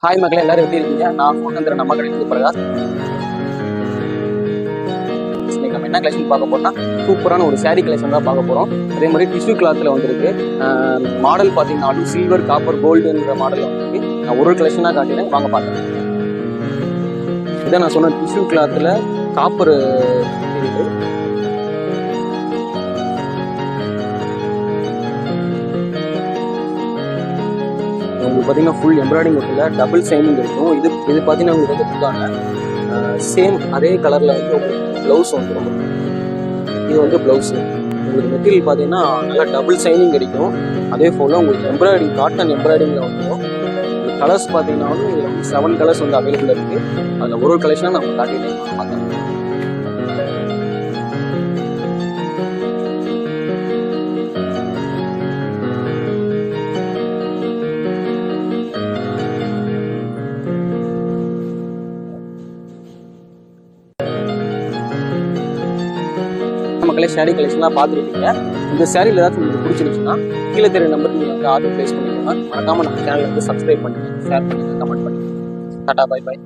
Hi மக்களே, எல்லாரும் எப்படி இருக்கீங்க? நான் ஃபோன் நம்ம கடைக்கு பிரகாஷ். நம்ம என்ன கலெக்ஷன் பார்க்க போறோம்னா சூப்பரான ஒரு சாரீ கலெக்ஷன் தான் பார்க்க போறோம். அதே மாதிரி டிஷ்யூ கிளாத்தில் வந்திருக்கு. மாடல் பார்த்தீங்கன்னாலும் சில்வர், காப்பர், கோல்டுன்ற மாடல் வந்திருக்கு. நான் ஒரு கலெக்ஷனாக காட்டினேன், வாங்க பார்த்தேன். இதான் நான் சொன்ன டிஷ்யூ கிளாத்தில் காப்பர் இருக்கு. உங்களுக்கு பார்த்தீங்கன்னா ஃபுல் எம்ப்ராய்டிங் ஒர்க்கில் டபுள் சைனிங் இருக்கும். இது பார்த்தீங்கன்னா உங்களுக்கு வந்து சேம் அதே கலரில் வந்து உங்களுக்கு ப்ளவுஸ் வந்துடும். இது வந்து ப்ளவுஸு உங்களுக்கு மெட்டீரியல் பார்த்தீங்கன்னா நல்லா டபுள் சைனிங் கிடைக்கும். அதே போல் உங்களுக்கு எம்ப்ராய்டிங் காட்டன் எம்ப்ராய்டிங்கில் வந்துடும். கலர்ஸ் பார்த்தீங்கன்னா வந்து இதில் வந்து 7 கலர்ஸ் வந்து அவைலபிள் இருக்குது. அதில் ஒரு கலெக்ஷனாக நம்ம காட்டிட்டு பார்த்தோம். மக்களே, சாரீ கலெக்ஷன்லாம் பார்த்துருப்பீங்க. இந்த சாரியில் ஏதாச்சும் உங்களுக்கு பிடிச்சிருந்துச்சுன்னா கீழே தெரிய நம்பருக்கு நீங்கள் வந்து ஆர்டர் ப்ளேஸ் பண்ணிக்கோங்க. மறக்காமல் நம்ம சேனலை வந்து சப்ஸ்கிரைப் பண்ணுங்கள், ஷேர் பண்ணுங்கள், கமெண்ட் பண்ணுங்கள். Tata, bye bye.